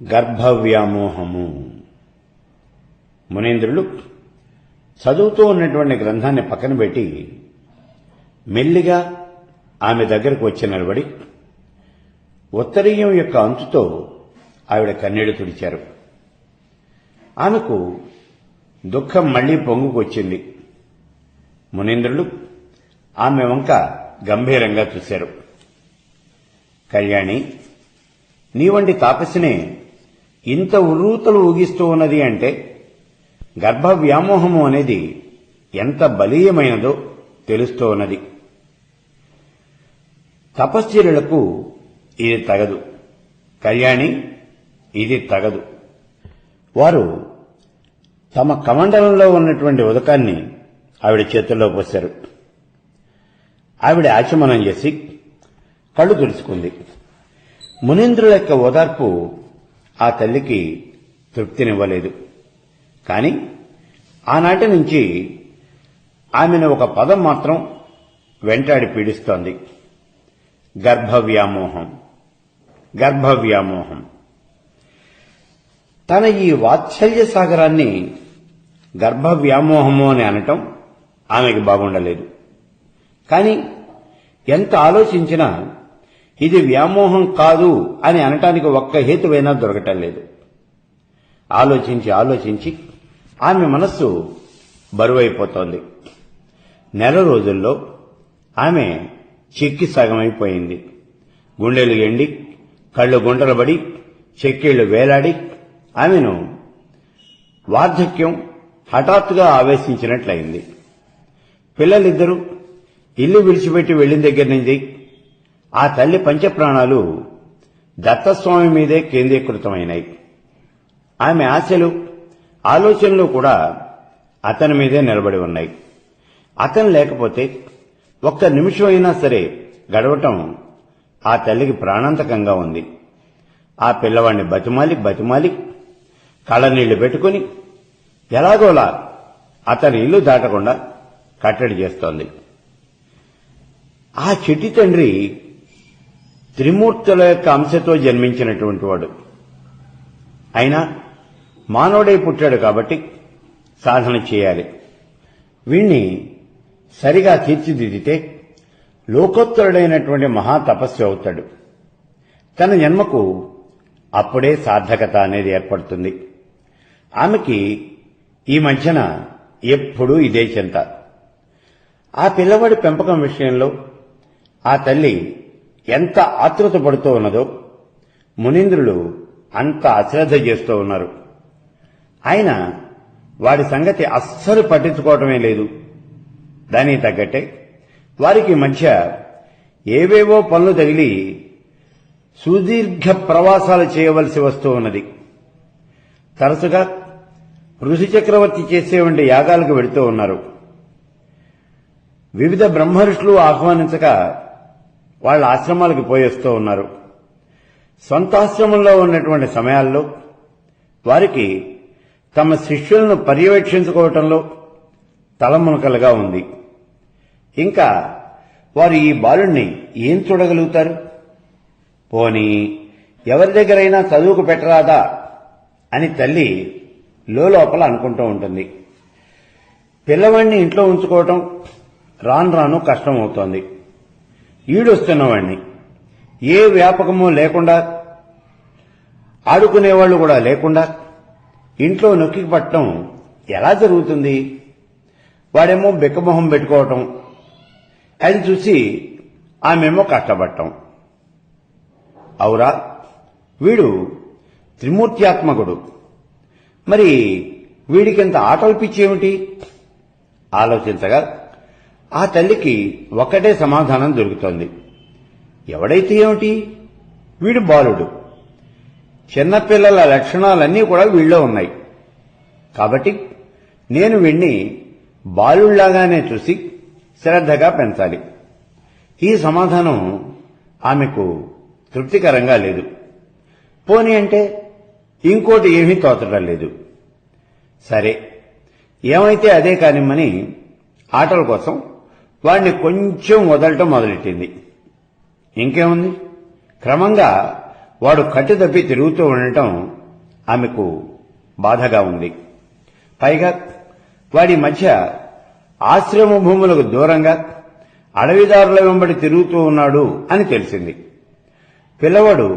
గర్భవ్యామోహము. మునీంద్రులు చదువుతూ ఉన్నటువంటి గ్రంథాన్ని పక్కన పెట్టి మెల్లిగా ఆమె దగ్గరకు వచ్చి నిలబడి ఉత్తరీయం యొక్క అంచుతో ఆవిడ కన్నీళ్లు తుడిచారు. ఆమెకు దుఃఖం మళ్లీ పొంగుకొచ్చింది. మునీంద్రులు ఆమె వంక గంభీరంగా చూశారు. కళ్యాణి, నీ వంటి తాపసినే ఇంత ఉర్రూతలు ఊగిస్తూ ఉన్నది అంటే గర్భ వ్యామోహము అనేది ఎంత బలీయమైనదో తెలుస్తూ ఉన్నది. తపశ్చర్యలకు ఇది తగదు కళ్యాణి, ఇది తగదు. వారు తమ కమండలంలో ఉన్నటువంటి ఉదకాన్ని ఆవిడ చేతుల్లో పోశారు. ఆవిడ ఆచమనం చేసి కళ్ళు తుడుచుకుంది. మునీంద్రుల యొక్క ఓదార్పు ఆ తల్లికి తృప్తినివ్వలేదు. కాని ఆనాటి నుంచి ఆమెను ఒక పదం మాత్రం వెంటాడి పీడిస్తోంది. గర్భవ్యామోహం, గర్భవ్యామోహం. తన ఈ వాత్సల్య సాగరాన్ని గర్భవ్యామోహము అని అనటం ఆమెకు బాగుండలేదు. కాని ఎంత ఆలోచించినా ఇది వ్యామోహం కాదు అని అనటానికి ఒక్క హేతువైనా దొరకటం లేదు. ఆలోచించి ఆలోచించి ఆమె మనస్సు బరువైపోతోంది. నెల రోజుల్లో ఆమె చిక్కి సగమైపోయింది. గుండెలు ఎండి కళ్ళు గుంటలబడి చెక్కిళ్లు వేలాడి ఆమెను వార్ధక్యం హఠాత్తుగా ఆవేశించినట్లయింది. పిల్లలిద్దరూ ఇల్లు విడిచిపెట్టి వెళ్లిన దగ్గర నుంచి ఆ తల్లి పంచప్రాణాలు దత్తస్వామి మీదే కేంద్రీకృతమైనాయి. ఆమె ఆశలు ఆలోచనలు కూడా అతని మీదే నిలబడి ఉన్నాయి. అతను లేకపోతే ఒక్క నిమిషమైనా సరే గడవటం ఆ తల్లికి ప్రాణాంతకంగా ఉంది. ఆ పిల్లవాడిని బతిమాలి బతిమాలి కళ్ళనీళ్లు పెట్టుకుని ఎలాగోలా అతని ఇల్లు దాటకుండా కట్టడి చేస్తోంది. ఆ చిట్టి తండ్రి త్రిమూర్తుల యొక్క అంశతో జన్మించినటువంటి వాడు. అయినా మానవుడై పుట్టాడు కాబట్టి సాధన చేయాలి. వీణ్ణి సరిగా తీర్చిదిద్దితే లోకోత్తరుడైనటువంటి మహాతపస్వి అవుతాడు. తన జన్మకు అప్పుడే సార్థకత అనేది ఏర్పడుతుంది. ఆమెకి ఈ మధ్యన ఎప్పుడూ ఇదే చింత. ఆ పిల్లవాడి పెంపకం విషయంలో ఆ తల్లి ఎంత ఆతృత పడుతూ ఉన్నదో మునీంద్రులు అంత అశ్రద్ధ చేస్తూ ఉన్నారు. ఆయన వాడి సంగతి అస్సలు పట్టించుకోవటమే లేదు. దానికి తగ్గట్టే వారికి మధ్య ఏవేవో పనులు తగిలి సుదీర్ఘ ప్రవాసాలు చేయవలసి వస్తూ ఉన్నది. తరచుగా ఋషి చక్రవర్తి చేసేవంటి యాగాలకు వెళుతూ ఉన్నారు. వివిధ బ్రహ్మర్షులు ఆహ్వానించక వాళ్ళ ఆశ్రమాలకు పోయేస్తూ ఉన్నారు. సొంతాశ్రమంలో ఉన్నటువంటి సమయాల్లో వారికి తమ శిష్యులను పర్యవేక్షించుకోవటంలో తలమునకలుగా ఉంది. ఇంకా వారు ఈ బాలుణ్ణి ఏం చూడగలుగుతారు? పోనీ ఎవరి దగ్గరైనా చదువుకు పెట్టరాదా అని తల్లి లోపల అనుకుంటూ ఉంటుంది. పిల్లవాడిని ఇంట్లో ఉంచుకోవటం రాను రాను కష్టమవుతోంది. ఈడొస్తున్నవాణ్ణి ఏ వ్యాపకమూ లేకుండా, ఆడుకునేవాళ్లు కూడా లేకుండా ఇంట్లో నొక్కి పట్టడం ఎలా జరుగుతుంది? వాడేమో బిక్కమొహం పెట్టుకోవటం, అది చూసి ఆమెమో కష్టపడటం. అవురా, వీడు త్రిమూర్త్యాత్మకుడు, మరి వీడికింత ఆటలు పిచ్చేమిటి? ఆలోచించగా ఆ తల్లికి ఒక్కటే సమాధానం దొరుకుతోంది. ఎవడైతే ఏమిటి, వీడు బాలుడు. చిన్నపిల్లల లక్షణాలన్నీ కూడా వీళ్ళో ఉన్నాయి. కాబట్టి నేను వీణ్ణి బాలుళ్లాగానే చూసి శ్రద్ధగా పెంచాలి. ఈ సమాధానం ఆమెకు తృప్తికరంగా లేదు. పోనీ అంటే ఇంకోటి ఏమీ తోచడం లేదు. సరే, ఏమైతే అదే కానిమ్మని ఆటల కోసం వాణ్ణి కొంచెం వదలటం మొదలెట్టింది. ఇంకేముంది, క్రమంగా వాడు కట్టుతప్పి తిరుగుతూ ఉండటం ఆమెకు బాధగా ఉంది. పైగా వాడి మధ్య ఆశ్రమ భూములకు దూరంగా అడవిదారుల వెంబడి తిరుగుతూ ఉన్నాడు అని తెలిసింది. పిల్లవాడు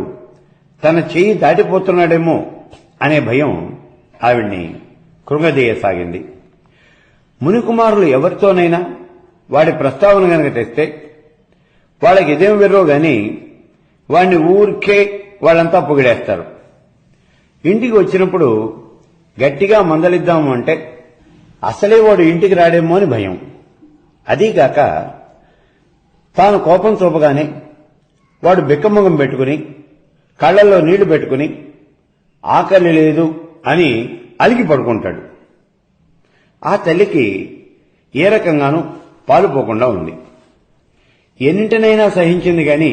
తన చెయ్యి దాటిపోతున్నాడేమో అనే భయం ఆవిడ్ని కృంగదీయసాగింది. మునికుమారులు ఎవరితోనైనా వాడి ప్రస్తావన గనక తెస్తే వాళ్ళకి ఇదేం వెర్రో గాని వాడిని ఊరికే వాళ్ళంతా పొగిడేస్తారు. ఇంటికి వచ్చినప్పుడు గట్టిగా మందలిద్దాము అంటే అసలే వాడు ఇంటికి రాడేమో అని భయం. అదీగాక తాను కోపం చూపగానే వాడు బిక్కమొగం పెట్టుకుని కళ్లలో నీళ్లు పెట్టుకుని ఆకలి లేదు అని అలిగి పడుకుంటాడు. ఆ తల్లికి ఏ రకంగానూ పాలుపోకుండా ఉంది. ఎన్నింటినైనా సహించింది గాని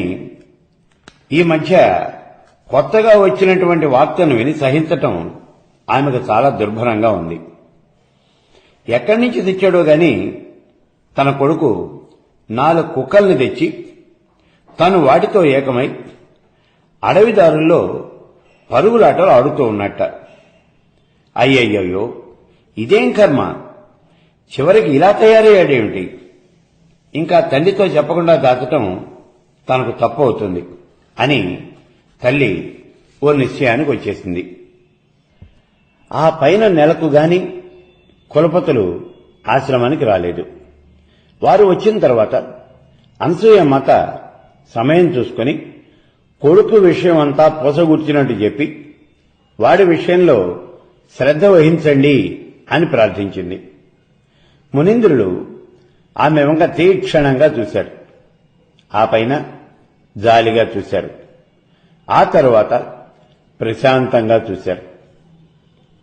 ఈ మధ్య కొత్తగా వచ్చినటువంటి వార్తను విని సహించటం ఆమెకు చాలా దుర్భరంగా ఉంది. ఎక్కడి నుంచి తెచ్చాడో గాని తన కొడుకు 4 కుక్కల్ని తెచ్చి తను వాటితో ఏకమై అడవిదారుల్లో పరుగులాటలు ఆడుతూ ఉన్నట్ట. అయ్యయ్యో, ఇదేం కర్మ, చివరికి ఇలా తయారయ్యాడేమిటి? ఇంకా తల్లితో చెప్పకుండా దాచటం తనకు తప్పు అవుతుంది అని తల్లి ఓ నిశ్చయానికి వచ్చేసింది. ఆ పైన నెలకు గాని కులపతులు ఆశ్రమానికి రాలేదు. వారు వచ్చిన తర్వాత అనసూయమాత సమయం చూసుకుని కొడుకు విషయం అంతా పోసగూర్చినట్టు చెప్పి వాడి విషయంలో శ్రద్ధ వహించండి అని ప్రార్థించింది. మునీంద్రులు ఆమె వంక తీక్షణంగా చూశారు. ఆ పైన జాలిగా చూశారు. ఆ తరువాత ప్రశాంతంగా చూశారు.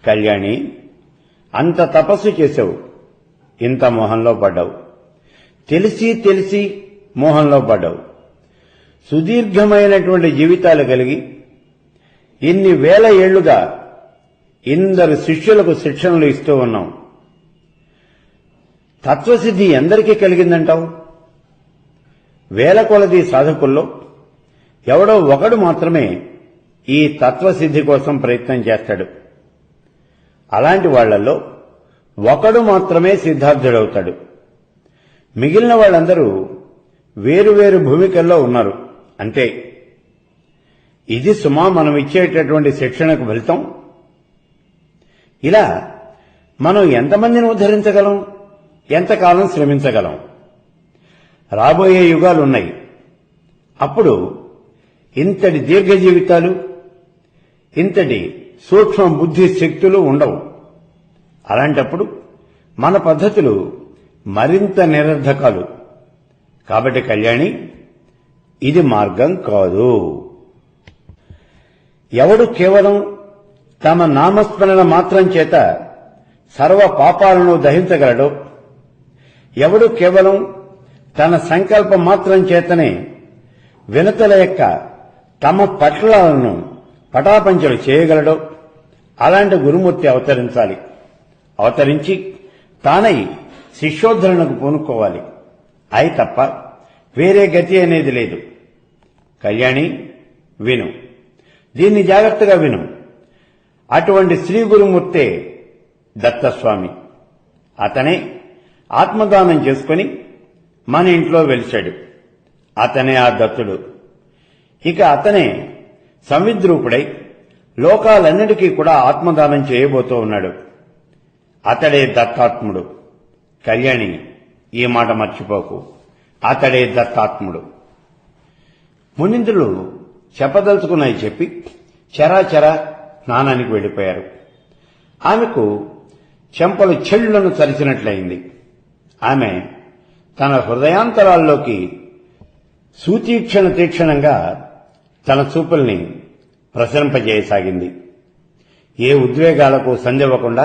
కళ్యాణి, అంత తపస్సు చేశావు, ఇంత మోహంలో పడ్డావు. తెలిసి తెలిసి మోహంలో పడ్డావు. సుదీర్ఘమైనటువంటి జీవితాలు కలిగి ఇన్ని వేల ఏళ్లుగా ఇందరు శిష్యులకు శిక్షణలు ఇస్తూ ఉన్నాం. తత్వసిద్ధి ఎందరికీ కలిగిందంటావు? వేల కొలది సాధకుల్లో ఎవడో ఒకడు మాత్రమే ఈ తత్వసిద్ధి కోసం ప్రయత్నం చేస్తాడు. అలాంటి వాళ్లలో ఒకడు మాత్రమే సిద్ధార్థుడవుతాడు. మిగిలిన వాళ్ళందరూ వేరువేరు భూమికల్లో ఉన్నారు అంతే. ఇది సుమా మనం ఇచ్చేటటువంటి శిక్షణకు ఫలితం. ఇలా మనం ఎంతమందిని ఉద్ధరించగలం, ఎంతకాలం శ్రమించగలం? రాబోయే యుగాలున్నాయి. అప్పుడు ఇంతటి దీర్ఘ జీవితాలు, ఇంతటి సూక్ష్మ బుద్ధి శక్తులు ఉండవు. అలాంటప్పుడు మన పద్ధతులు మరింత నిరర్ధకాలు. కాబట్టి కళ్యాణి, ఇది మార్గం కాదు. ఎవడు కేవలం తమ నామస్మరణ మాత్రం చేత సర్వ పాపాలను దహించగలడో, ఎవడు కేవలం తన సంకల్ప మాత్రం చేతనే వినతుల యొక్క తమ పట్లను పటాపంచలు చేయగలడో అలాంటి గురుమూర్తి అవతరించాలి. అవతరించి తానై శిష్యోద్ధరణకు పూనుకోవాలి. అయి తప్ప వేరే గతి అనేది లేదు. కళ్యాణి, విను, దీన్ని జాగ్రత్తగా విను. అటువంటి శ్రీ గురుమూర్తే దత్తస్వామి. అతనే ఆత్మదానం చేసుకుని మన ఇంట్లో వెలిశాడు. అతనే ఆ దత్తుడు. ఇక అతనే సంవిద్రూపుడై లోకాలన్నిటికీ కూడా ఆత్మదానం చేయబోతూ ఉన్నాడు. అతడే దత్తాత్ముడు. కళ్యాణి, ఈ మాట మర్చిపోకు. అతడే దత్తాత్ముడు. మునీంద్రులు చెప్పదలుచుకున్నాయి చెప్పి చరాచర స్నానానికి వెళ్లిపోయారు. ఆమెకు చెంపలు చెళ్లను చరిచినట్లయింది. ఆమె తన హృదయాంతరాల్లోకి తీక్షణంగా తన చూపుల్ని ప్రసరింపజేయసాగింది. ఏ ఉద్వేగాలకు సందివ్వకుండా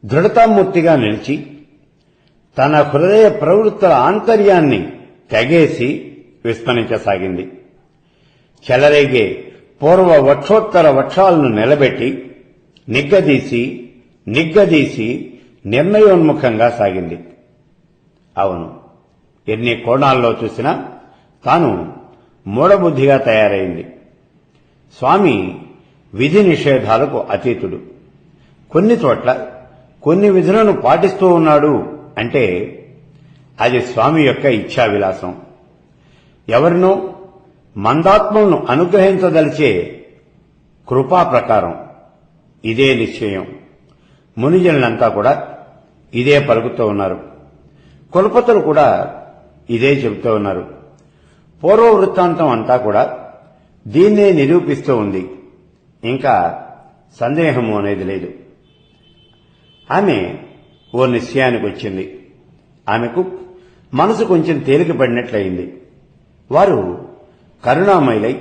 దృఢతామూర్తిగా నిలిచి తన హృదయ ప్రవృత్తుల ఆంతర్యాన్ని తెగేసి విస్మరించసాగింది. చెలరేగే పూర్వ వక్షోత్తర వక్షాలను నిలబెట్టి నిగ్గదీసి నిర్ణయోన్ముఖంగా సాగింది. అవును, ఎన్ని కోణాల్లో చూసినా తాను మూఢబుద్ధిగా తయారైంది. స్వామి విధి నిషేధాలకు అతీతుడు. కొన్ని చోట్ల కొన్ని విధులను పాటిస్తూ ఉన్నాడు అంటే అది స్వామి యొక్క ఇచ్ఛా విలాసం. ఎవరినో మందాత్మలను అనుగ్రహించదలిచే కృపా ప్రకారం ఇదే నిశ్చయం. మునిజనులంతా కూడా ఇదే పలుకుతూ ఉన్నారు. కులపతులు కూడా ఇదే చెబుతూ ఉన్నారు. పూర్వ వృత్తాంతం అంతా కూడా దీన్నే నిరూపిస్తూ ఉంది. ఇంకా సందేహము అనేది లేదు. ఆమె ఓ నిశ్చయానికి వచ్చింది. ఆమెకు మనసు కొంచెం తేలిక పడినట్లయింది. వారు కరుణామయులై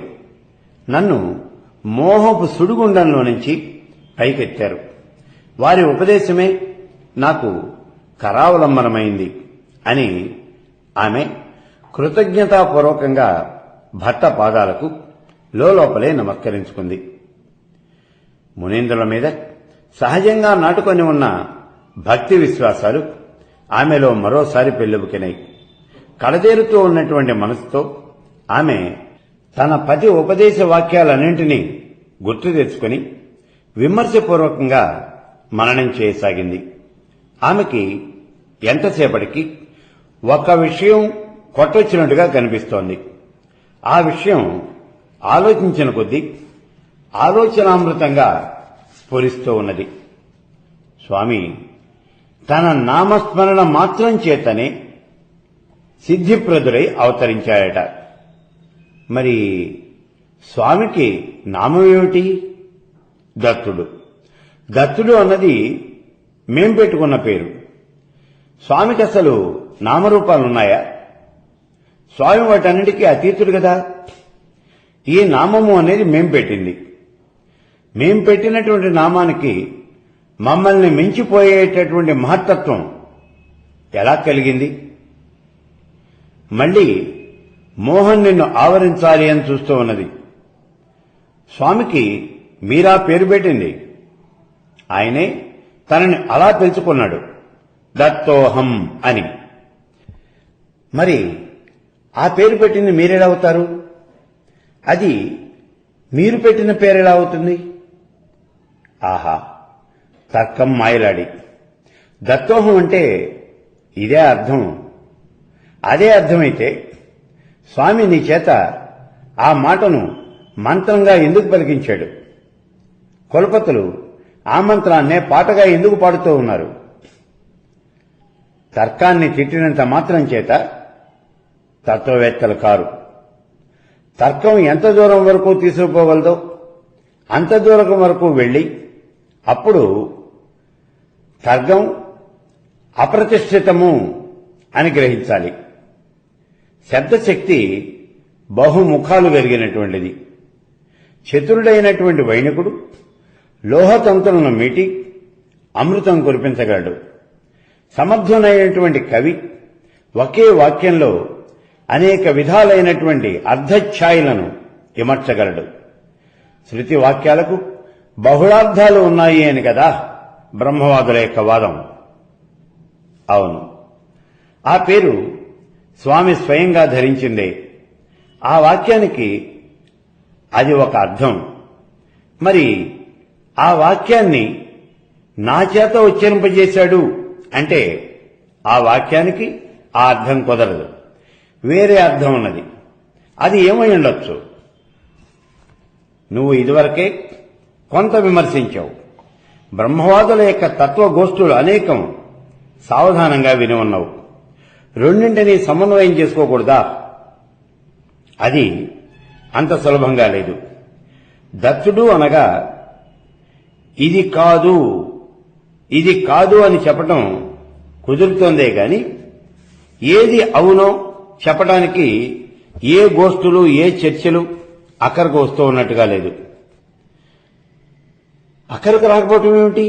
నన్ను మోహపు సుడిగుండంలో నుంచి పైకెత్తారు. వారి ఉపదేశమే నాకు కరావలంబనమైంది అని ఆమె కృతజ్ఞతాపూర్వకంగా భర్త పాదాలకు లోపలే నమస్కరించుకుంది. మునీంద్రుల మీద సహజంగా నాటుకొని ఉన్న భక్తి విశ్వాసాలు ఆమెలో మరోసారి పెళ్లిబుకినాయి. కడతేరుతూ ఉన్నటువంటి మనసుతో ఆమె తన పతి ఉపదేశ వాక్యాలన్నింటినీ గుర్తు తెచ్చుకుని విమర్శపూర్వకంగా మననం చేయసాగింది. ఆమెకి ఎంతసేపటికి ఒక విషయం కొట్టొచ్చినట్టుగా కనిపిస్తోంది. ఆ విషయం ఆలోచించిన కొద్దీ ఆలోచనామృతంగా స్ఫురిస్తూ ఉన్నది. స్వామి తన నామస్మరణ మాత్రం చేతనే సిద్ధిప్రదుడై అవతరించాడట. మరి స్వామికి నామమేమిటి? దత్తుడు. దత్తుడు అన్నది మేం పెట్టుకున్న పేరు. స్వామికి అసలు నామరూపాలున్నాయా? స్వామి వాటన్నిటికీ అతీతుడు కదా. ఈ నామము అనేది మేం పెట్టింది. మేం పెట్టినటువంటి నామానికి మమ్మల్ని మించిపోయేటటువంటి మహత్తత్వం ఎలా కలిగింది? మళ్లీ మోహన్ నిన్ను ఆవరించాలి అని చూస్తూ ఉన్నది. స్వామికి మీరా పేరు పెట్టింది. ఆయనే తనని అలా పిలుచుకున్నాడు, దత్తోహం అని. మరి ఆ పేరు పెట్టింది మీరెలా అవుతారు? అది మీరు పెట్టిన పేరెలా అవుతుంది? ఆహా, తర్కం మాయలాడి. దత్తోహం అంటే ఇదే అర్థం. అదే అర్థమైతే స్వామి నీ చేత ఆ మాటను మంత్రంగా ఎందుకు పలికించాడు? కులపతులు ఆ మంత్రాన్నే పాటగా ఎందుకు పాడుతూ ఉన్నారు? తర్కాన్ని తిట్టినంత మాత్రం చేత తత్వవేత్తలు కారు. తర్కం ఎంత దూరం వరకు తీసుకుపోగలదో అంత దూరం వరకు వెళ్లి అప్పుడు తర్కం అప్రతిష్ఠితము అని గ్రహించాలి. శబ్దశక్తి బహుముఖాలు కలిగినటువంటిది. చతురుడైనటువంటి వైణికుడు లోహతంతులను మీటి అమృతం కురిపించగలడు. సమర్థునైనటువంటి కవి ఒకే వాక్యంలో అనేక విధాలైనటువంటి అర్ధఛాయలను ఇమర్చగలడు. శృతి వాక్యాలకు బహుళార్థాలు ఉన్నాయి అని కదా బ్రహ్మవాదుల యొక్క వాదం. అవును, ఆ పేరు స్వామి స్వయంగా ధరించిందే. ఆ వాక్యానికి అది ఒక అర్థం. మరి ఆ వాక్యాన్ని నా చేత ఉచ్చరింపజేశాడు అంటే ఆ వాక్యానికి ఆ అర్థం కుదరదు. వేరే అర్థం ఉన్నది. అది ఏమై ఉండొచ్చు? నువ్వు ఇదివరకే కొంత విమర్శించావు. బ్రహ్మవాదుల యొక్క తత్వగోష్ఠులు అనేకం సావధానంగా విని ఉన్నావు. రెండింటినీ సమన్వయం చేసుకోకూడదా? అది అంత సులభంగా లేదు. దత్తుడు అనగా ఇది కాదు ఇది కాదు అని చెప్పటం కుదురుతోందే గాని ఏది అవునో చెప్పడానికి ఏ గోష్ఠులు ఏ చర్చలు అక్కడికి వస్తూ ఉన్నట్టుగా లేదు. అక్కడికి రాకపోవటం ఏమిటి?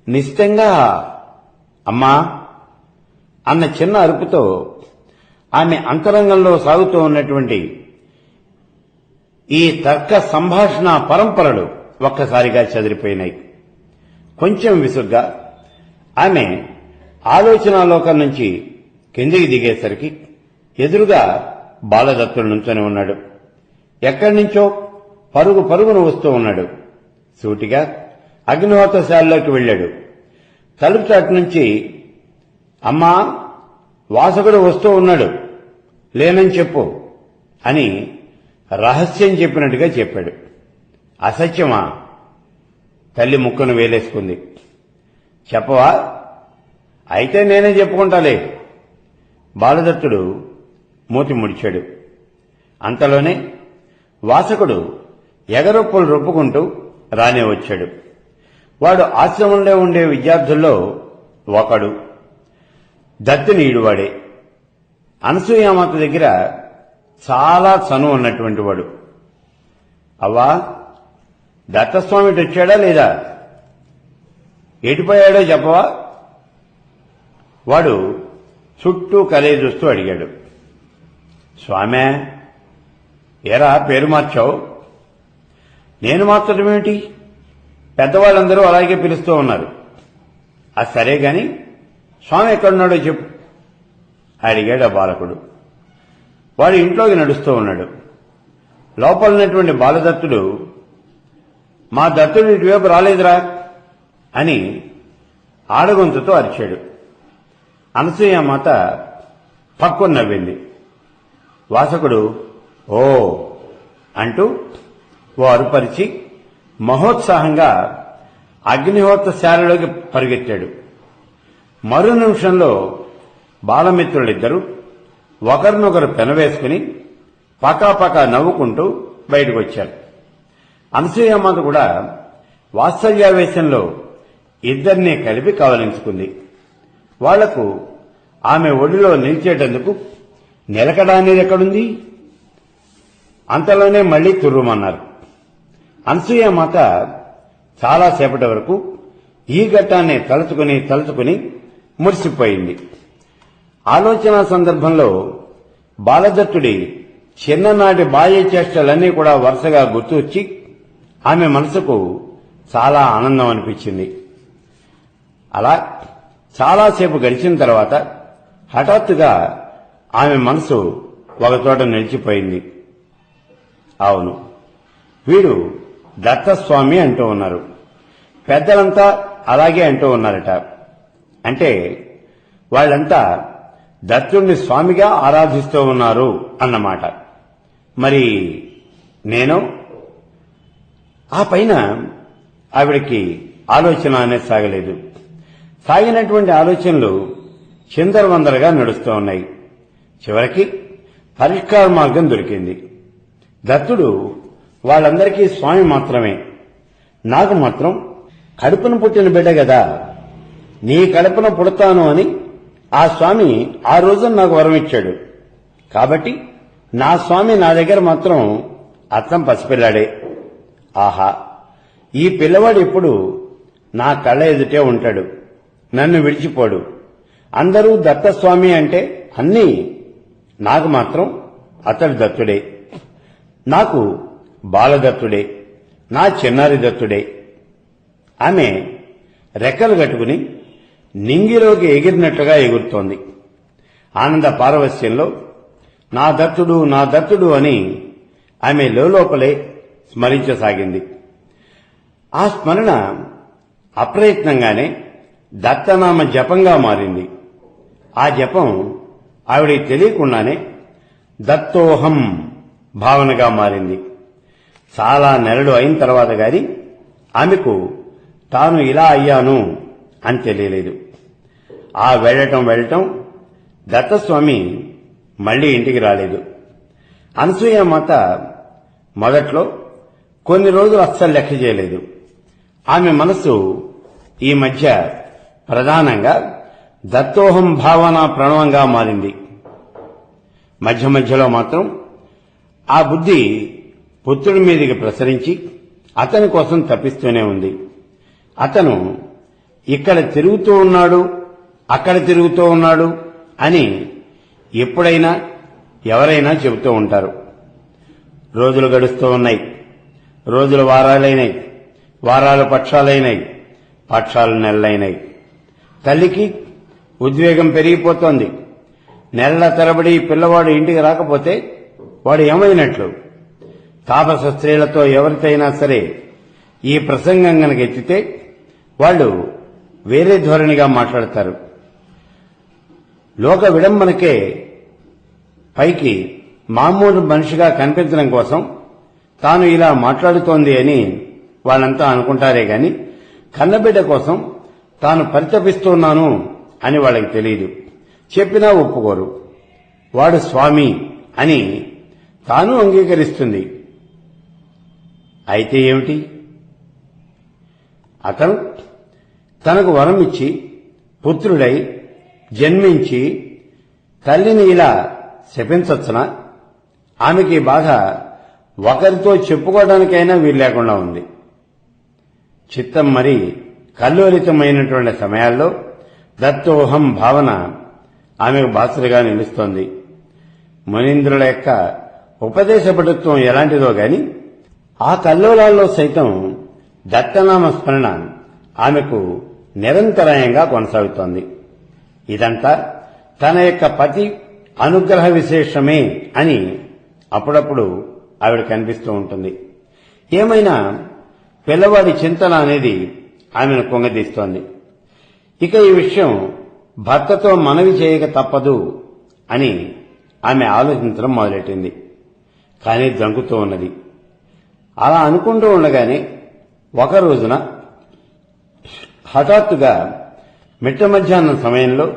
నిశ్చితంగా అమ్మా అన్న చిన్న అరుపుతో ఆమె అంతరంగంలో సాగుతూ ఉన్నటువంటి ఈ తర్క సంభాషణ పరంపరలు ఒక్కసారిగా చెదిరిపోయినాయి. కొంచెం విసుగ్గా ఆమె ఆలోచనాలోకం నుంచి కిందికి దిగేసరికి ఎదురుగా బాలదత్తుడు నుంచొని ఉన్నాడు. ఎక్కడి నుంచో పరుగు పరుగున వస్తూ ఉన్నాడు. సూటిగా అగ్నిహోత్రశాలలోకి వెళ్ళాడు. తలుపు చాటు నుంచి, అమ్మా, వాసకుడు వస్తూ ఉన్నాడు, లేనని చెప్పు అని రహస్యం చెప్పినట్టుగా చెప్పాడు. అసత్యమా? తల్లి ముక్కును వేలేసుకుంది. చెప్పవా? అయితే నేనే చెప్పుకుంటాలే. బాలదత్తుడు మూతి ముడిచాడు. అంతలోనే వాసకుడు ఎగరొప్పులు రొప్పుకుంటూ రానే వచ్చాడు. వాడు ఆశ్రమంలో ఉండే విద్యార్థుల్లో ఒకడు. దత్తునీయుడువాడే. అనసూయామాత దగ్గర చాలా చనువు ఉన్నటువంటి వాడు. అవ్వా, దత్తస్వామిటి వచ్చాడా లేదా? ఎటుపోయాడో చెప్పవా? వాడు చుట్టూ కలే చూస్తూ అడిగాడు. స్వామే, ఏరా పేరు మార్చావు? నేను మార్చడమేమిటి? పెద్దవాళ్ళందరూ అలాగే పిలుస్తూ ఉన్నారు. అది సరే గాని స్వామి ఎక్కడున్నాడో చెప్పు అడిగాడు ఆ బాలకుడు. వాడు ఇంట్లోకి నడుస్తూ ఉన్నాడు. లోపలన్నటువంటి బాలదత్తుడు, మా దత్తుడు ఇటువైపు రాలేదురా అని ఆడగొంతుతో అరిచాడు. అనసూయమాత పక్కున నవ్వింది. వాసకుడు ఓ అంటూ ఓ అరుపరిచి మహోత్సాహంగా అగ్నిహోత్రశాలలోకి పరిగెత్తాడు. మరో నిమిషంలో బాలమిత్రులిద్దరూ ఒకరినొకరు పెనవేసుకుని పకాపకా నవ్వుకుంటూ బయటకు వచ్చారు. అనసూయమాత కూడా వాత్సల్యావేశంలో ఇద్దరినీ కలిపి కవలించుకుంది. వాళ్లకు ఆమె ఒడిలో నిలిచేటందుకు నిలకడానేది ఎక్కడుంది? అంతలోనే మళ్లీ తుర్రుమన్నారు. అనసూయమాత చాలాసేపటి వరకు ఈ ఘట్టాన్ని తలుచుకుని మురిసిపోయింది. ఆలోచన సందర్భంలో బాలదత్తుడి చిన్ననాటి బాల్య చేష్టలన్నీ కూడా వరుసగా గుర్తు వచ్చి ఆమె మనసుకు చాలా ఆనందం అనిపించింది. అలా చాలాసేపు గడిచిన తర్వాత హఠాత్తుగా ఆమె మనసు ఒకచోట నిలిచిపోయింది. అవును, వీడు దత్తస్వామి అంటూ ఉన్నారు. పెద్దలంతా అలాగే అంటూ ఉన్నారట. అంటే వాళ్ళంతా దత్తుణ్ణి స్వామిగా ఆరాధిస్తూ ఉన్నారు అన్నమాట. మరి నేను? ఆ పైన ఆవిడకి ఆలోచన అనేది సాగలేదు. సాగినటువంటి ఆలోచనలు చిందరవందరగా నడుస్తూ ఉన్నాయి. చివరికి పరిష్కార మార్గం దొరికింది. దత్తుడు వాళ్ళందరికీ స్వామి మాత్రమే. నాకు మాత్రం కడుపున పుట్టిన బిడ్డ గదా, నీ కడుపున పుడతాను అని ఆ స్వామి ఆ రోజున నాకు వరం ఇచ్చాడు. కాబట్టి నా స్వామి నా దగ్గర మాత్రం అచ్చం పసిపిల్లాడే. ఆహా, ఈ పిల్లవాడు ఇప్పుడు నా కళ్ళ ఎదుటే ఉంటాడు, నన్ను విడిచిపోడు. అందరూ దత్తస్వామి అంటే అన్నీ, నాకు మాత్రం అతడు దత్తుడే. నాకు బాలదత్తుడే, నా చిన్నారి దత్తుడే. ఆమె రెక్కలు కట్టుకుని నింగిలోకి ఎగిరినట్లుగా ఎగురుతోంది. ఆనంద పారవస్యంలో నా దత్తుడు నా దత్తుడు అని ఆమె లోపలే స్మరించసాగింది. ఆ స్మరణ అప్రయత్నంగానే దత్తనామ జపంగా మారింది. ఆ జపం ఆవిడికి తెలియకుండానే దత్తోహం భావనగా మారింది. చాలా నెలలు అయిన తర్వాత గాని ఆమెకు తాను ఇలా అయ్యాను అని తెలియలేదు. ఆ వెళ్లటం దత్తస్వామి మళ్లీ ఇంటికి రాలేదు. అనసూయమాత మొదట్లో కొన్ని రోజులు అస్సలు లెక్క చేయలేదు. ఆమె మనసు ఈ మధ్య ప్రధానంగా దత్తోహం భావన ప్రణవంగా మారింది. మధ్య మధ్యలో మాత్రం ఆ బుద్ధి పుత్రుడి మీదికి ప్రసరించి అతని కోసం తప్పిస్తూనే ఉంది. అతను ఇక్కడ తిరుగుతూ ఉన్నాడు, అక్కడ తిరుగుతూ ఉన్నాడు అని ఎప్పుడైనా ఎవరైనా చెబుతూ ఉంటారు. రోజులు గడుస్తూ ఉన్నాయి. రోజులు వారాలైనాయి, వారాలు పక్షాలైనాయి, పక్షాలు నెలలైనాయి. తల్లికి ఉద్వేగం పెరిగిపోతోంది. నెలల తరబడి పిల్లవాడు ఇంటికి రాకపోతే వాడు ఏమైనట్లు? తాపస స్త్రీలతో ఎవరితైనా సరే ఈ ప్రసంగం గనక ఎత్తితే వాళ్ళు వేరే ధోరణిగా మాట్లాడతారు. లోక విడంబనకే పైకి మామూలు మనిషిగా కనిపించడం కోసం తాను ఇలా మాట్లాడుతోంది అని వాళ్ళంతా అనుకుంటారే గాని కన్నబిడ్డ కోసం తాను పరితపిస్తున్నాను అని వాళ్ళకి తెలియదు. చెప్పినా ఒప్పుకోరు. వాడు స్వామి అని తాను అంగీకరిస్తుంది. అయితే ఏమిటి? అతను తనకు వరం ఇచ్చి పుత్రుడై జన్మించి తల్లిని ఇలా శపించొచ్చునా? ఆమెకి బాధ ఒకరితో చెప్పుకోవడానికైనా వీలు లేకుండా ఉంది. చిత్తం మరి కల్లోలితమైనటువంటి సమయాల్లో దత్తోహం భావన ఆమెకు బాసలుగా నిలుస్తోంది. మునీంద్రుల యొక్క ఉపదేశపటుత్వం ఎలాంటిదో గాని ఆ కల్లోలాల్లో సైతం దత్తనామ స్మరణ ఆమెకు నిరంతరాయంగా కొనసాగుతోంది. ఇదంతా తన యొక్క పతి అనుగ్రహ విశేషమే అని అప్పుడప్పుడు ఆవిడ కనిపిస్తూ ఉంటుంది. ఏమైనా పిల్లవాడి చింతన అనేది ఆమెను కుంగదీస్తోంది. ఇక ఈ విషయం భర్తతో మనవి చేయక తప్పదు అని ఆమె ఆలోచించడం మొదలెట్టింది. కానీ జంకుతూ ఉన్నది. అలా అనుకుంటూ ఉండగానే ఒక రోజున హఠాత్తుగా మిట్ట మధ్యాహ్నం సమయంలో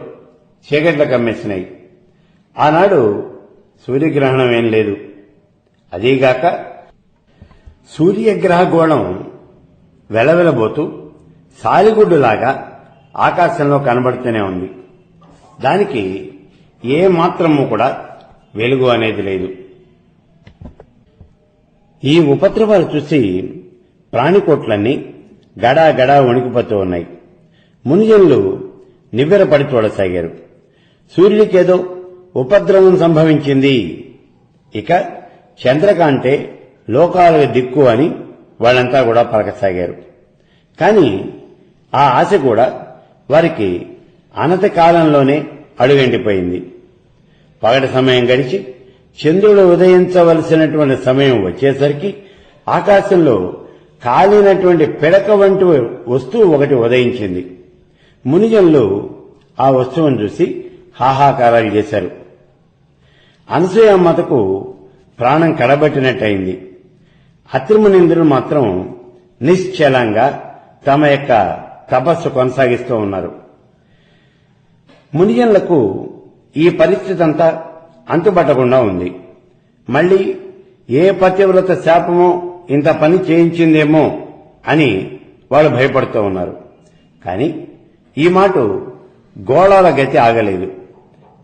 చీకట్లు కమ్మేసినాయి. ఆనాడు సూర్యగ్రహణం ఏం లేదు. అదీగాక సూర్యగ్రహ గోళం వెలవెలబోతూ సాలిగుడ్డులాగా ఆకాశంలో కనబడుతూనే ఉంది. దానికి ఏ మాత్రము కూడా వెలుగు అనేది లేదు. ఈ ఉపద్రవాలు చూసి ప్రాణికోట్లన్నీ గడా గడా వణికిపోతూ ఉన్నాయి. మునిజనులు నివ్వెరపడి చూడసాగారు. సూర్యుడికేదో ఉపద్రవం సంభవించింది, ఇక చంద్రకాంతే లోకాలకు దిక్కు అని వాళ్ళంతా కూడా పలకసాగారు. కానీ ఆ ఆశ కూడా వారికి అనతి కాలంలోనే అడుగంటిపోయింది. పగటి సమయం గడిచి చంద్రుడు ఉదయించవలసినటువంటి సమయం వచ్చేసరికి ఆకాశంలో కాలినటువంటి పిడక వంటి వస్తువు ఒకటి ఉదయించింది. మునిజనులు ఆ వస్తువును చూసి హాహాకారాలు చేశారు. అనసూయమ్మతకు ప్రాణం కడబట్టినట్టయింది. అత్రిమునీంద్రులు మాత్రం నిశ్చలంగా తమ యొక్క తపస్సు కొనసాగిస్తూ ఉన్నారు. మునిజనులకు ఈ పరిస్థితి అంతా అంతుబట్టకుండా ఉంది. మళ్లీ ఏ పతివ్రత శాపమో ఇంత పని చేయించిందేమో అని వాళ్ళు భయపడుతూ ఉన్నారు. కానీ ఈ మాట గోళాల గతి ఆగలేదు.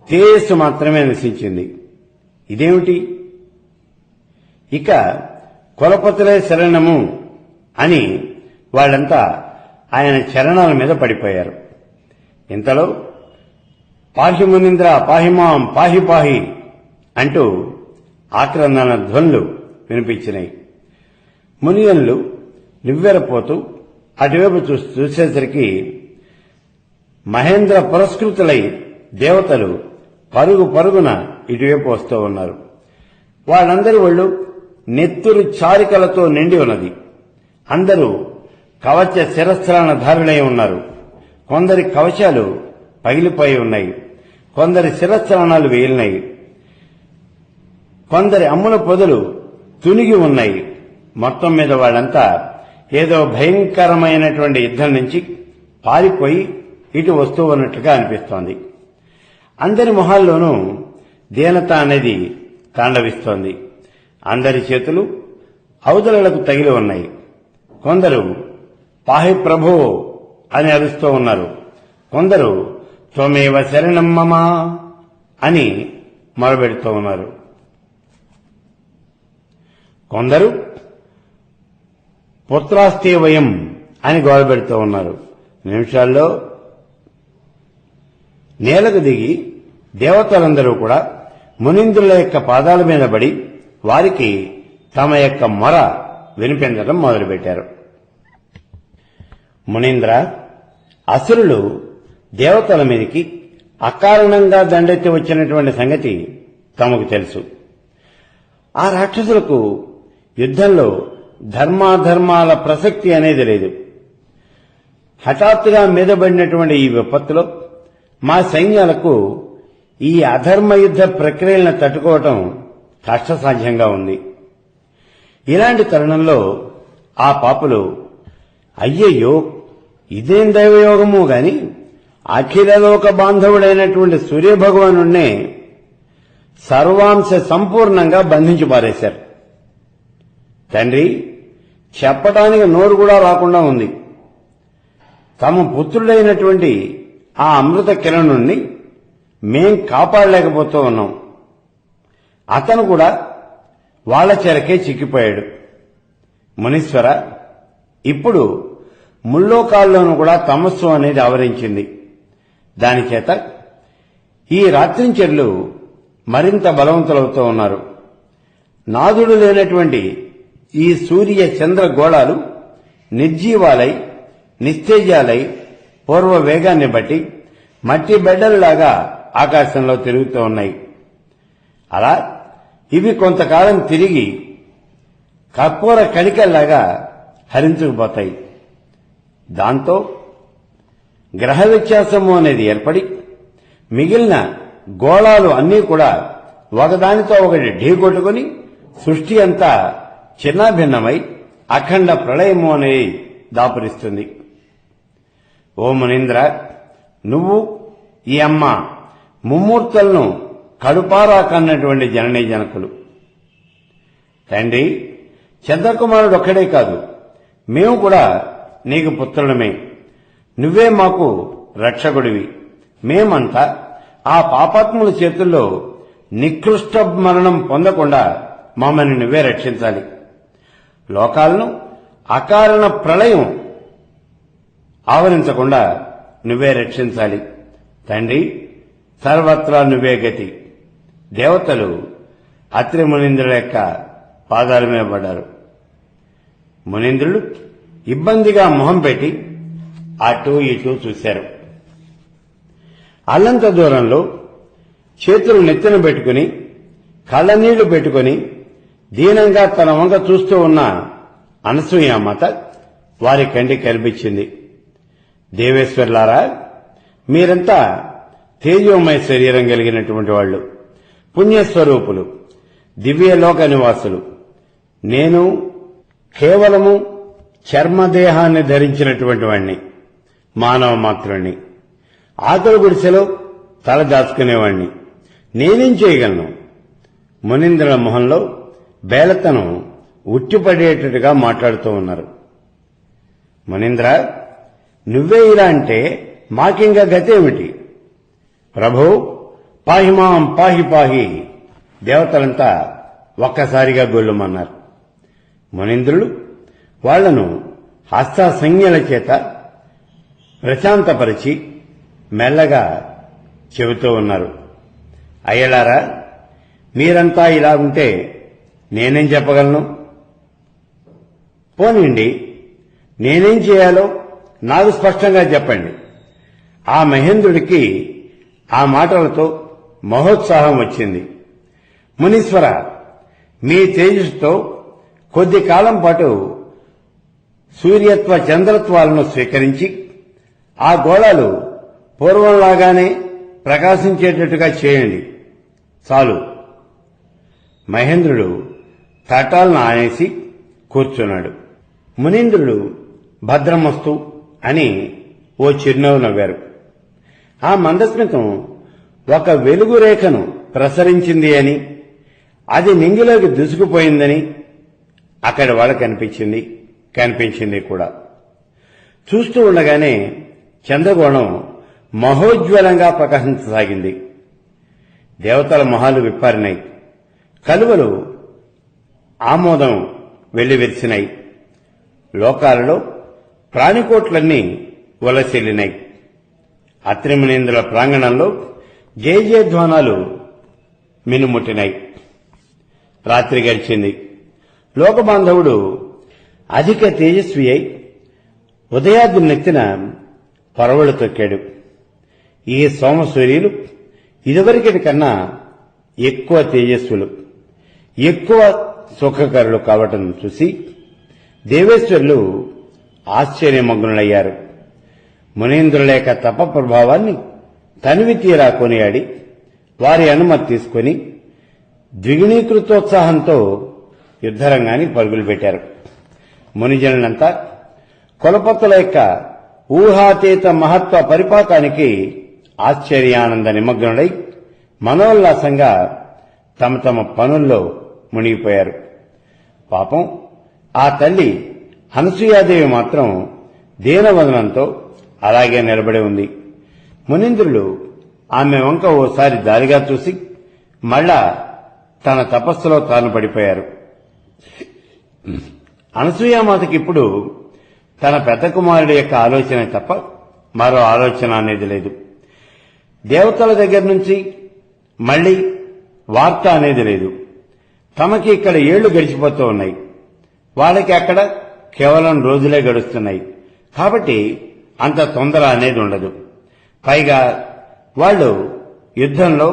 తేజస్సు మాత్రమే నశించింది. ఇదేమిటి? ఇక కులపతులే శరణము అని వాళ్ళంతా ఆయన చరణాల మీద పడిపోయారు. ఇంతలో పాహి మునీంద్ర పాహిమాం పాహి పాహి అంటూ ఆక్రందన ధ్వనులు వినిపించినాయి. మునియన్లు నివ్వెరపోతూ అటువైపు చూసేసరికి మహేంద్ర పురస్కృతులై దేవతలు పరుగు పరుగున ఇటువైపు వస్తూ ఉన్నారు. వాళ్ళందరి ఒళ్ళు నెత్తురు చారికలతో నిండి ఉన్నది. అందరూ కవచ శిరస్త్రాణ ధారులై ఉన్నారు. కొందరి కవచాలు పగిలిపోయి ఉన్నాయి, కొందరి శిరస్త్రాణాలు వేలినాయి, కొందరి అమ్ముల పొదలు తునిగి ఉన్నాయి. మొత్తం మీద వాళ్ళంతా ఏదో భయంకరమైనటువంటి యుద్ధం నుంచి పారిపోయి ఇటు వస్తూ ఉన్నట్లుగా అనిపిస్తోంది. అందరి మొహాల్లోనూ దీనత అనేది తాండవిస్తోంది. అందరి చేతులు ఔదలకు తగిలి ఉన్నాయి. కొందరు పాహి ప్రభో అని అరుస్తూ ఉన్నారు. కొందరు త్వమేవ శరణం మమ అని మొరబెడుతూ ఉన్నారు. కొందరు పుత్రాస్తే వయం అని గోలబెడుతూ ఉన్నారు. నిమిషాల్లో నేలకు దిగి దేవతలందరూ కూడా మునీంద్రుల యొక్క పాదాల మీద పడి వారికి తమ యొక్క మొర వినిపించడం మొదలుపెట్టారు. మునీంద్ర, అసురులు దేవతల మీదకి అకారణంగా దండెత్తి వచ్చినటువంటి సంగతి తమకు తెలుసు. ఆ రాక్షసులకు యుద్ధంలో ధర్మాధర్మాల ప్రసక్తి అనేది లేదు. హఠాత్తుగా మీదబడినటువంటి ఈ విపత్తులో మా సైన్యాలకు ఈ అధర్మ యుద్ధ ప్రక్రియలను తట్టుకోవటం కష్టసాధ్యంగా ఉంది. ఇలాంటి తరుణంలో ఆ పాపులు అయ్యయ్యో ఇదేం దైవయోగమో గాని అఖిలలోక బాంధవుడైనటువంటి సూర్యభగవానుణ్ణే సర్వాంశ సంపూర్ణంగా బంధించి పారేశారు. తండ్రి, చెప్పటానికి నోరు కూడా రాకుండా ఉంది. తమ పుత్రుడైనటువంటి ఆ అమృత కిరణుణ్ణి మేం కాపాడలేకపోతూ ఉన్నాం. అతను కూడా వాళ్ల చెరకే చిక్కిపోయాడు. మునీశ్వర, ఇప్పుడు ముల్లోకాల్లోనూ కూడా తమస్సు అనేది ఆవరించింది. దానిచేత ఈ రాత్రించర్లు మరింత బలవంతులవుతూ ఉన్నారు. నాదుడు లేనటువంటి ఈ సూర్య చంద్ర గోళాలు నిర్జీవాలై నిస్తేజాలై పూర్వ వేగాన్ని బట్టి మట్టి బెడ్డలులాగా ఆకాశంలో తిరుగుతూ ఉన్నాయి. అలా ఇవి కొంతకాలం తిరిగి కర్పూర కణికల్లాగా హరించుకుపోతాయి. దాంతో గ్రహ వ్యత్యాసము అనేది ఏర్పడి మిగిలిన గోళాలు అన్నీ కూడా ఒకదానితో ఒకటి ఢీకొట్టుకుని సృష్టి అంతా చిన్నాభిన్నమై అఖండ ప్రళయము అనేది దాపురిస్తుంది. ఓ మునీంద్ర, నువ్వు ఈ అమ్మ ముమ్మూర్తులను కడుపారా కన్నటువంటి జననీ జనకులు. తండ్రి, చంద్రకుమారుడు ఒక్కడే కాదు, మేము కూడా నీకు పుత్రులమే. నువ్వే మాకు రక్షకుడివి. మేమంతా ఆ పాపాత్ముల చేతుల్లో నికృష్ట మరణం పొందకుండా మమ్మల్ని నువ్వే రక్షించాలి. లోకాలను అకారణ ప్రళయం ఆవరించకుండా నువ్వే రక్షించాలి. తండ్రి, సర్వత్రా నువ్వే గతి. దేవతలు అత్రి మునీంద్రుల యొక్క పాదాల మీద పడ్డారు. మునీంద్రులు ఇబ్బందిగా మొహం పెట్టి అటూ ఇటూ చూశారు. అల్లంత దూరంలో చేతులు నెత్తిన పెట్టుకుని కళ్ళనీళ్లు పెట్టుకుని దీనంగా తన వంక చూస్తూ ఉన్న అనసూయమాత వారి కంటికి కనిపించింది. దేవేశ్వర్లారా, మీరంతా తేజోమయ శరీరం కలిగినటువంటి వాళ్లు, పుణ్యస్వరూపులు, దివ్యలోక నివాసులు. నేను కేవలము చర్మదేహాన్ని ధరించినటువంటి వాణ్ణి, మానవ మాత్రుణ్ణి. ఆకలి గుడిసెలో తల దాచుకునేవాణ్ణి. నేనేం చేయగలను? మునీంద్రుల మొహంలో బేలతనం ఉట్టిపడేటట్టుగా మాట్లాడుతూ ఉన్నారు. మునీంద్ర, నువ్వే ఇలా అంటే మాకింకా గతేమిటి? ప్రభో, పాహిమాం పాహి పాహి. దేవతలంతా ఒక్కసారిగా గొల్లుమన్నారు. మునీంద్రులు వాళ్లను హస్త సంజ్ఞల చేత ప్రశాంతపరిచి మెల్లగా చెబుతూ ఉన్నారు. అయ్యలారా, మీరంతా ఇలా ఉంటే నేనేం చెప్పగలను? పోనండి, నేనేం చేయాలో నాకు స్పష్టంగా చెప్పండి. ఆ మహేంద్రుడికి ఆ మాటలతో మహోత్సాహం వచ్చింది. మునీశ్వర, మీ తేజస్సుతో కొద్ది కాలం పాటు సూర్యత్వ చంద్రత్వాలను స్వీకరించి ఆ గోళాలు పూర్వంలాగానే ప్రకాశించేటట్టుగా చేయండి. చాలు. మహేంద్రుడు తటాలను ఆనేసి కూర్చున్నాడు. మునీంద్రుడు భద్రమస్తు అని ఓ చిరునవ్వు నవ్వారు. ఆ మందస్మితం ఒక వెలుగు రేఖను ప్రసరించింది అని, అది నింగిలోకి దూసుకుపోయిందని అక్కడి వాళ్ళకు కనిపించింది కూడా. చూస్తూ ఉండగానే చంద్రగోళం మహోజ్వలంగా ప్రకాశించసాగింది. దేవతల మొహాలు విప్పారినాయి. కలువలు ఆమోదం వెల్లివిరిసినాయి. లోకాలలో ప్రాణికోట్లన్నీ ఉలసిల్లినాయి. అత్రిమునీంద్రుల ప్రాంగణంలో జయజయధ్వానాలు మినుముట్టినాయి. రాత్రి గడిచింది. లోకబాంధవుడు అధిక తేజస్వి అయి ఉదయాద్రి నెత్తిన పరవళ్లు తొక్కాడు. ఈ సోమసూర్యులు ఇదివరకటి కన్నా ఎక్కువ తేజస్సులు, ఎక్కువ సుఖకరులు కావటం చూసి దేవేశ్వరులు ఆశ్చర్యమగ్నులయ్యారు. మునీంద్రుల యొక్క తప ప్రభావాన్ని తనివి తీరా కొనియాడి వారి అనుమతి తీసుకుని ద్విగుణీకృతోత్సాహంతో యుద్ధరంగానికి పరుగులు పెట్టారు. మునిజనులంతా కులపతుల యొక్క ఊహాతీత మహత్వ పరిపాకానికి ఆశ్చర్యానంద నిమగ్నులై మనోల్లాసంగా తమ తమ పనుల్లో మునిగిపోయారు. పాపం ఆ తల్లి అనసూయాదేవి మాత్రం దీనవదనంతో అలాగే నిలబడి ఉంది. మునీంద్రులు ఆమె వంక ఓసారి దారిగా చూసి మళ్ళా తన తపస్సులో తాను పడిపోయారు. అనసూయామాతకి ఇప్పుడు తన పెద్ద కుమారుడి యొక్క ఆలోచన తప్ప మరో ఆలోచన అనేది లేదు. దేవతల దగ్గర నుంచి మళ్లీ వార్త అనేది లేదు. తమకి ఇక్కడ ఏళ్లు గడిచిపోతూ ఉన్నాయి, వాళ్ళకి అక్కడ కేవలం రోజులే గడుస్తున్నాయి. కాబట్టి అంత తొందర అనేది ఉండదు. పైగా వాళ్ళు యుద్ధంలో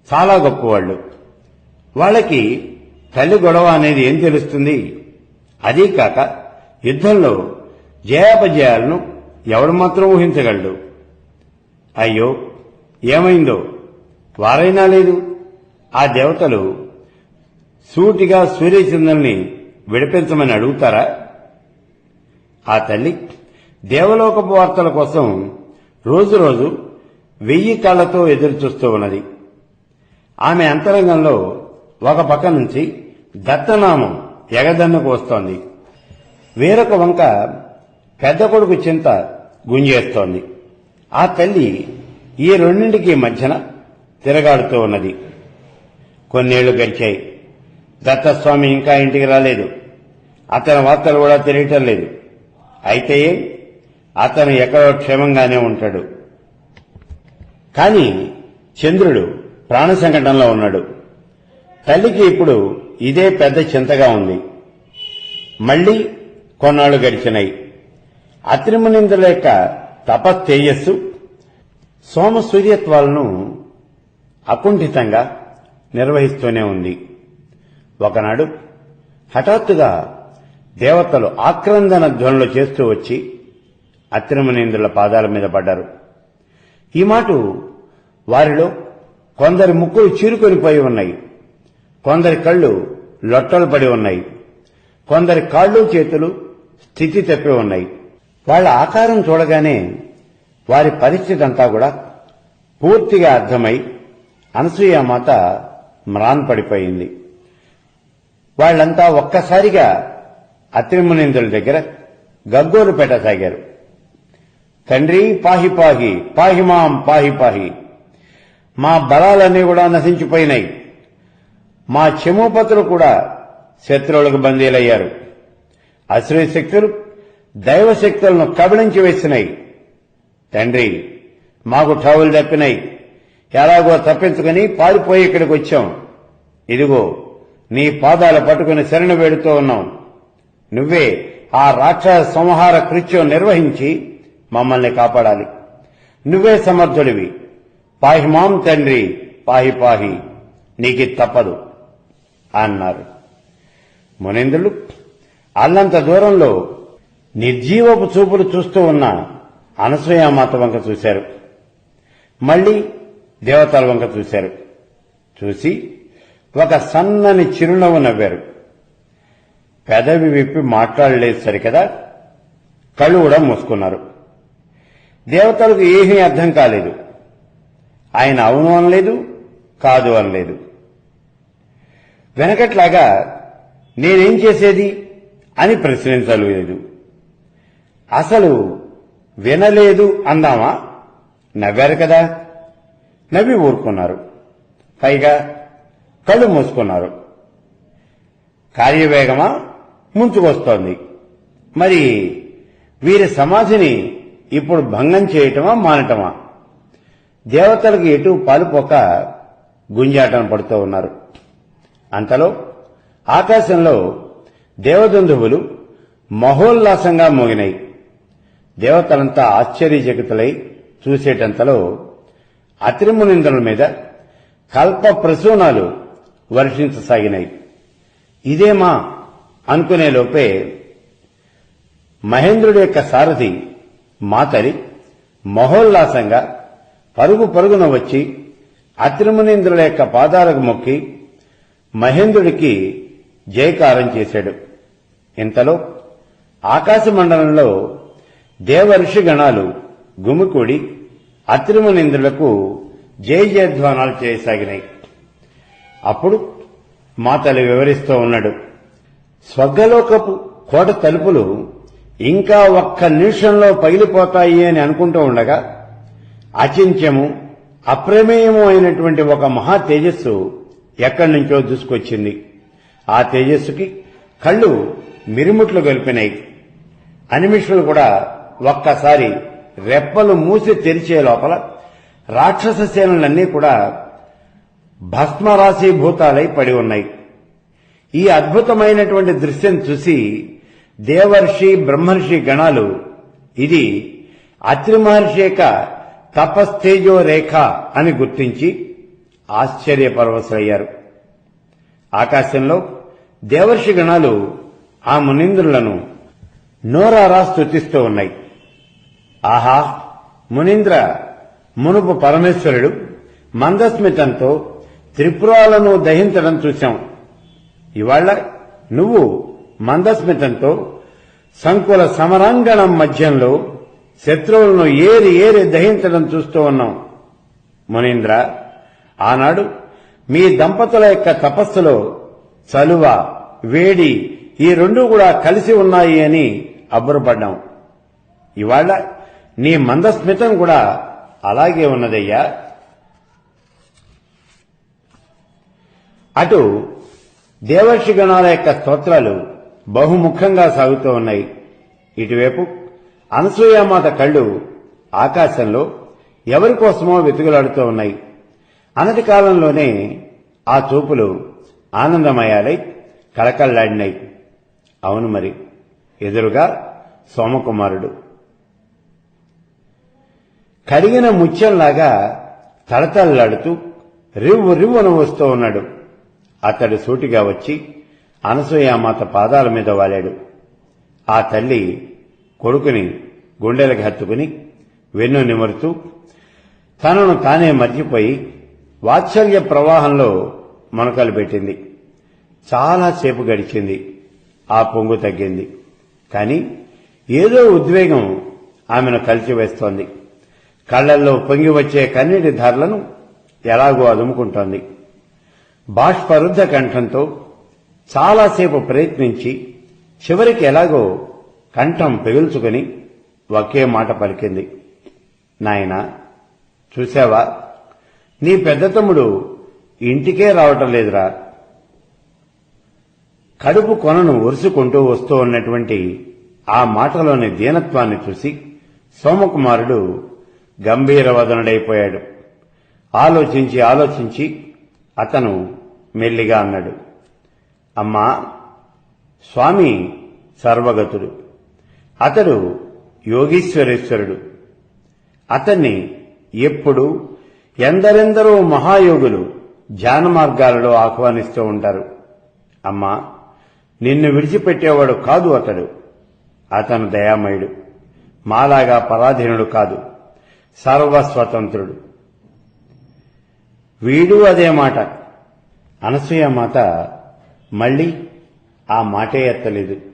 చాలా గొప్పవాళ్లు. వాళ్ళకి తల్లి గొడవ అనేది ఏం తెలుస్తుంది? అదీ కాక యుద్ధంలో జయాపజయాలను ఎవడు మాత్రం ఊహించగలడు? అయ్యో ఏమైందో వారైనా లేదు. ఆ దేవతలు సూటిగా సూర్యచంద్రుల్ని విడిపించమని అడుగుతారా? ఆ తల్లి దేవలోకపు వార్తల కోసం రోజురోజు 1000 కళ్లతో ఎదురుచూస్తూ ఉన్నది. ఆమె అంతరంగంలో ఒక పక్క నుంచి దత్తనామం ఎగదన్నుకు వస్తోంది. వేరొక వంక పెద్ద కొడుకు చింత గుంజేస్తోంది. ఆ తల్లి ఈ రెండింటికి మధ్యన తిరగాడుతూ ఉన్నది. కొన్నేళ్లు గడిచాయి. దత్తస్వామి ఇంకా ఇంటికి రాలేదు. అతని వార్తలు కూడా తెలియటం లేదు. అయితే అతను ఎక్కడో క్షేమంగానే ఉంటాడు. కానీ చంద్రుడు ప్రాణ సంకటంలో ఉన్నాడు. తల్లికి ఇప్పుడు ఇదే పెద్ద చింతగా ఉంది. మళ్లీ కొన్నాళ్లు గడిచినాయి. అత్రిమునీంద్రుల యొక్క తపస్తేజస్సు సోమ సూర్యత్వాలను అకుంఠితంగా నిర్వహిస్తూనే ఉంది. ఒకనాడు హఠాత్తుగా దేవతలు ఆక్రందన ధ్వనులు చేస్తూ వచ్చి అత్రిమునీంద్రుల పాదాల మీద పడ్డారు. ఈ మాట వారిలో కొందరి ముక్కులు చీరుకొనిపోయి ఉన్నాయి, కొందరి కళ్ళు లొట్టలు పడి ఉన్నాయి, కొందరి కాళ్ళు చేతులు స్థితి తప్పి ఉన్నాయి. వాళ్ల ఆకారం చూడగానే వారి పరిస్థితి అంతా కూడా పూర్తిగా అర్థమై అనసూయామాత మ్రాన్పడిపోయింది. వాళ్లంతా ఒక్కసారిగా అత్రిమునీంద్రుల దగ్గర గగ్గోలు పెట్టసాగారు. తండ్రి పాహి పాహి పాహిమాం పాహి పాహి, మా బలాలన్నీ కూడా నశించిపోయినాయి. మా చమూపతులు కూడా శత్రువులకు బందీలయ్యారు. అసురీ శక్తులు దైవశక్తులను కబళించి వేసినాయి. తండ్రి మాకు ఠావులు తప్పినాయి. ఎలాగో తప్పించుకుని పారిపోయి ఇక్కడికి వచ్చాం. ఇదిగో నీ పాదాలు పట్టుకుని శరణు వేడుతూ ఉన్నాం. నువ్వే ఆ రాక్షస సంహార కృత్యం నిర్వహించి మమ్మల్ని కాపాడాలి. నువ్వే సమర్థుడివి. పాహిమాం తండ్రి పాహి పాహి, నీకి తప్పదు అన్నారు. మునీంద్రులు అల్లంత దూరంలో నిర్జీవపు చూపులు చూస్తూ ఉన్న అనసూయామాత వంక చూశారు. మళ్లీ దేవతల వంక చూశారు. చూసి ఒక సన్నని చిరునవ్వు నవ్వారు. పెదవి విప్పి మాట్లాడలేదు సరికదా, కళ్ళు కూడా మూసుకున్నారు. దేవతలకు ఏమీ అర్థం కాలేదు. ఆయన అవును అనలేదు, కాదు అనలేదు. వెనకట్లాగా నేనేం చేసేది అని ప్రశ్నించలేదు. అసలు వినలేదు అందామా? నవ్వారు కదా, నవ్వి ఊరుకున్నారు. పైగా కళ్ళు మూసుకున్నారు. కార్యవేగమా ముంచుకొస్తోంది. మరి వీరి సమాధిని ఇప్పుడు భంగం చేయటమా మానటమా? దేవతలకు ఎటు పాలుపోక గుంజాటం పడుతూ ఉన్నారు. అంతలో ఆకాశంలో దేవదందువులు మహోల్లాసంగా మోగినాయి. దేవతలంతా ఆశ్చర్యచకితులై చూసేటంతలో అత్రిమునీంద్రుల మీద కల్ప ప్రసూనాలు వర్షించసాగినాయి. ఇదేమా అనుకునే లోపే మహేంద్రుడి యొక్క సారథి మాతరి మహోల్లాసంగా పరుగు పరుగున వచ్చి అత్రిమునీంద్రుల యొక్క పాదాలకు మొక్కి మహేంద్రుడికి జయకారం చేశాడు. ఇంతలో ఆకాశమండలంలో దేవర్షి గణాలు గుమికూడి అత్రిమునీంద్రులకు జయ జయధ్వానాలు చేయసాగినాయి. అప్పుడు మాతలి వివరిస్తూ ఉన్నాడు. స్వర్గలోకపు కోట తలుపులు ఇంకా ఒక్క నిమిషంలో పగిలిపోతాయి అని అనుకుంటూ ఉండగా అచింత్యము అప్రమేయము అయినటువంటి ఒక మహా తేజస్సు ఎక్కడి నుంచో దూసుకొచ్చింది. ఆ తేజస్సుకి కళ్ళు మిరుముట్లు గొలిపినాయి. అనిమిషులు కూడా ఒక్కసారి రెప్పలు మూసి తెరిచే లోపల రాక్షస సేనలన్నీ కూడా భస్మరాశీభూతాలై పడి ఉన్నాయి. ఈ అద్భుతమైనటువంటి దృశ్యం చూసి దేవర్షి బ్రహ్మర్షి గణాలు ఇది అత్రి మహర్షి యొక్క తపస్తేజో రేఖ అని గుర్తించి ఆశ్చర్యపరవశులయ్యారు. ఆకాశంలో దేవర్షి గణాలు ఆ మునీంద్రులను నోరారా స్తుతిస్తూ ఉన్నాయి. ఆహా మునీంద్ర, మునుపు పరమేశ్వరుడు మందస్మితంతో త్రిపురాలను దహించడం చూశాం. ఇవాళ నువ్వు మందస్మితంతో సంకుల సమరాంగణం మధ్యంలో శత్రువులను ఏరి ఏరి దహించడం చూస్తూ ఉన్నాం. మునీంద్ర, ఆనాడు మీ దంపతుల యొక్క తపస్సులో చలువ, వేడి ఈ రెండూ కూడా కలిసి ఉన్నాయి అని అబ్బురపడ్డాం. ఇవాళ నీ మందస్మితం కూడా అలాగే ఉన్నదయ్యా. అటు దేవర్షి గణాల యొక్క స్తోత్రాలు బహుముఖంగా సాగుతూ ఉన్నాయి. ఇటువైపు అనసూయామాత కళ్ళు ఆకాశంలో ఎవరి కోసమో వెతుకులాడుతూ ఉన్నాయి. అనతి కాలంలోనే ఆ చూపులు ఆనందమయాలై కళకళ్లాడినాయి. అవును మరి, ఎదురుగా సోమకుమారుడు కడిగిన ముత్యంలాగా తడతళ్లాడుతూ రివ్వు రివ్వున వస్తూ ఉన్నాడు. అతడు సూటిగా వచ్చి అనసూయామాత పాదాల మీద వాలాడు. ఆ తల్లి కొడుకుని గుండెలకు హత్తుకుని వెన్ను నిమురుతూ తనను తానే మర్చిపోయి వాత్సల్య ప్రవాహంలో మొనకలు పెట్టింది. చాలాసేపు గడిచింది. ఆ పొంగు తగ్గింది. కాని ఏదో ఉద్వేగం ఆమెను కలిచివేస్తోంది. కళ్లల్లో పొంగి వచ్చే కన్నీటి ధారలను ఎలాగో అదుముకుంటోంది. బాష్పరుద్ధ కంఠంతో చాలాసేపు ప్రయత్నించి చివరికి ఎలాగో కంఠం పెగుల్చుకుని ఒకే మాట పలికింది. నాయనా, చూశావా, నీ పెద్ద తమ్ముడు ఇంటికే రావటం లేదురా. కడుపు కొనను ఒరుసుకుంటూ వస్తూ ఉన్నటువంటి ఆ మాటలోని దీనత్వాన్ని చూసి సోమకుమారుడు గంభీరవదనుడైపోయాడు. ఆలోచించి ఆలోచించి అతను మెల్లిగా అన్నాడు. అమ్మా, స్వామి సర్వగతుడు. అతడు యోగీశ్వరేశ్వరుడు. అతన్ని ఎప్పుడు ఎందరెందరో మహాయోగులు ధ్యాన మార్గాలలో ఆహ్వానిస్తూ ఉంటారు. అమ్మా, నిన్ను విడిచిపెట్టేవాడు కాదు అతడు. అతను దయామయుడు. మాలాగా పరాధీనుడు కాదు, సర్వస్వతంత్రుడు. వీడు అదే మాట. అనసూయమాత మళ్లీ ఆ మాటే ఎత్తలేదు.